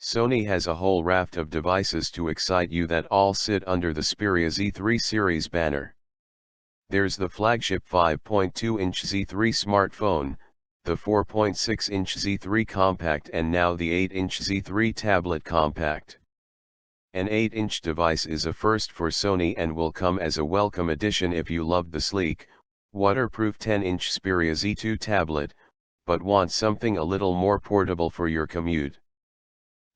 Sony has a whole raft of devices to excite you that all sit under the Xperia Z3 series banner. There's the flagship 5.2-inch Z3 smartphone, the 4.6-inch Z3 Compact, and now the 8-inch Z3 Tablet Compact. An 8-inch device is a first for Sony and will come as a welcome addition if you loved the sleek, waterproof 10-inch Xperia Z2 Tablet, but want something a little more portable for your commute.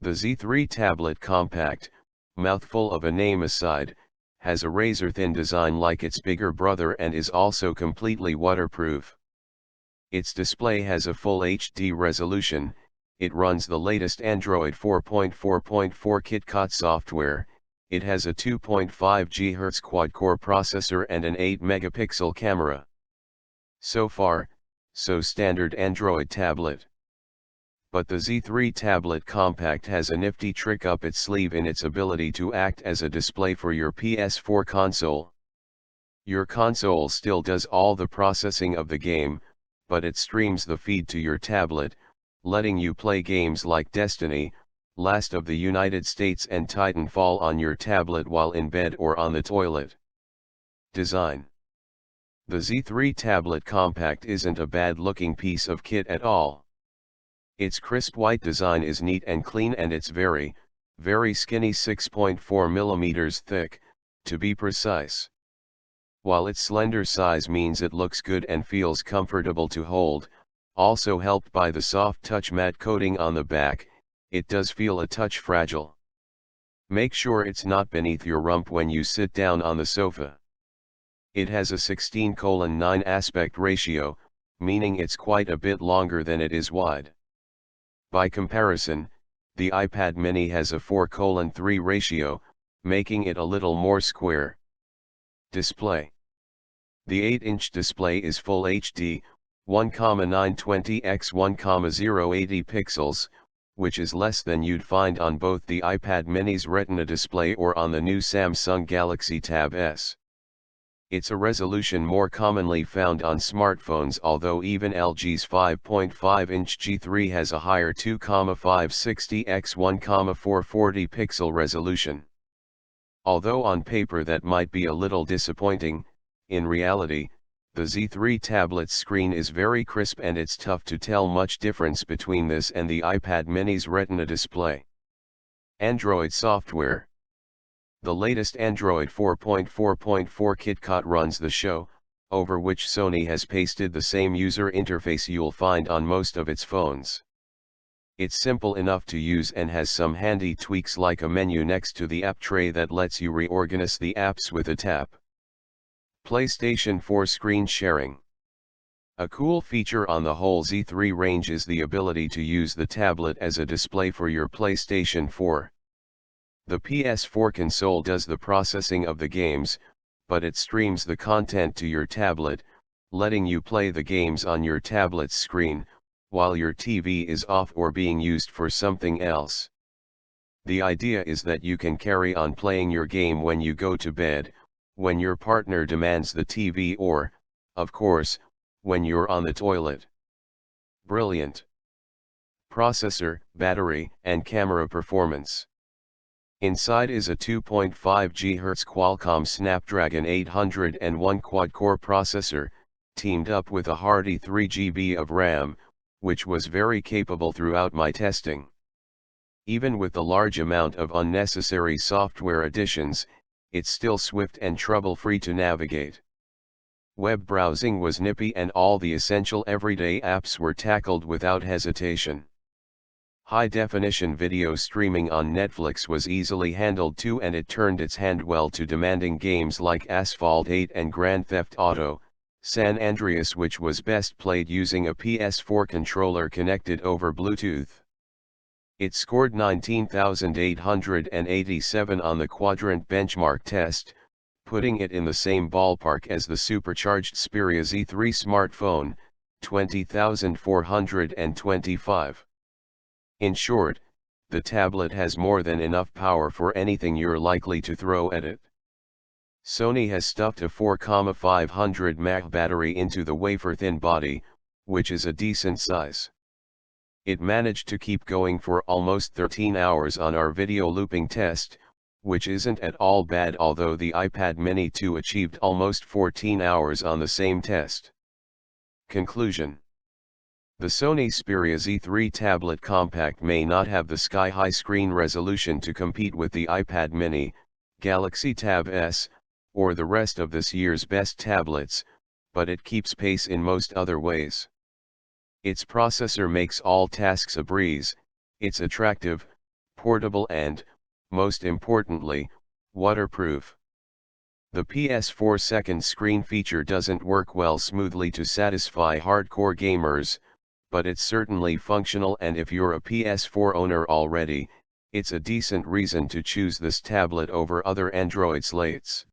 The Z3 Tablet Compact, mouthful of a name aside, has a razor-thin design like its bigger brother and is also completely waterproof. Its display has a full HD resolution, it runs the latest Android 4.4.4 KitKat software, it has a 2.5 GHz quad-core processor and an 8-megapixel camera. So far, so standard Android tablet. But the Z3 Tablet Compact has a nifty trick up its sleeve in its ability to act as a display for your PS4 console. Your console still does all the processing of the game, but it streams the feed to your tablet, letting you play games like Destiny, Last of the United States and Titanfall on your tablet while in bed or on the toilet. Design. The Z3 Tablet Compact isn't a bad-looking piece of kit at all. Its crisp white design is neat and clean, and it's very, very skinny, 6.4 mm thick, to be precise. While its slender size means it looks good and feels comfortable to hold, also helped by the soft touch matte coating on the back, it does feel a touch fragile. Make sure it's not beneath your rump when you sit down on the sofa. It has a 16:9 aspect ratio, meaning it's quite a bit longer than it is wide. By comparison, the iPad mini has a 4:3 ratio, making it a little more square. Display. The 8-inch display is Full HD, 1,920 x 1,080 pixels, which is less than you'd find on both the iPad mini's Retina display or on the new Samsung Galaxy Tab S. It's a resolution more commonly found on smartphones, although even LG's 5.5-inch G3 has a higher 2,560 x 1,440 pixel resolution. Although on paper that might be a little disappointing, in reality, the Z3 tablet's screen is very crisp and it's tough to tell much difference between this and the iPad mini's Retina display. Android software. The latest Android 4.4.4 KitKat runs the show, over which Sony has pasted the same user interface you'll find on most of its phones. It's simple enough to use and has some handy tweaks like a menu next to the app tray that lets you reorganize the apps with a tap. PlayStation 4 screen sharing. A cool feature on the whole Z3 range is the ability to use the tablet as a display for your PlayStation 4. The PS4 console does the processing of the games, but it streams the content to your tablet, letting you play the games on your tablet's screen, while your TV is off or being used for something else. The idea is that you can carry on playing your game when you go to bed, when your partner demands the TV, or, of course, when you're on the toilet. Brilliant. Processor, battery, and camera performance. Inside is a 2.5 GHz Qualcomm Snapdragon 801 quad-core processor, teamed up with a hearty 3 GB of RAM, which was very capable throughout my testing. Even with the large amount of unnecessary software additions, it's still swift and trouble-free to navigate. Web browsing was nippy and all the essential everyday apps were tackled without hesitation. High-definition video streaming on Netflix was easily handled too, and it turned its hand well to demanding games like Asphalt 8 and Grand Theft Auto, San Andreas, which was best played using a PS4 controller connected over Bluetooth. It scored 19,887 on the Quadrant benchmark test, putting it in the same ballpark as the supercharged Xperia Z3 smartphone, 20,425. In short, the tablet has more than enough power for anything you're likely to throw at it. Sony has stuffed a 4,500 mAh battery into the wafer-thin body, which is a decent size. It managed to keep going for almost 13 hours on our video looping test, which isn't at all bad, although the iPad mini 2 achieved almost 14 hours on the same test. Conclusion: the Sony Xperia Z3 Tablet Compact may not have the sky-high screen resolution to compete with the iPad mini, Galaxy Tab S, or the rest of this year's best tablets, but it keeps pace in most other ways. Its processor makes all tasks a breeze, it's attractive, portable and, most importantly, waterproof. The PS4 second screen feature doesn't work well smoothly to satisfy hardcore gamers, but it's certainly functional, and if you're a PS4 owner already, it's a decent reason to choose this tablet over other Android slates.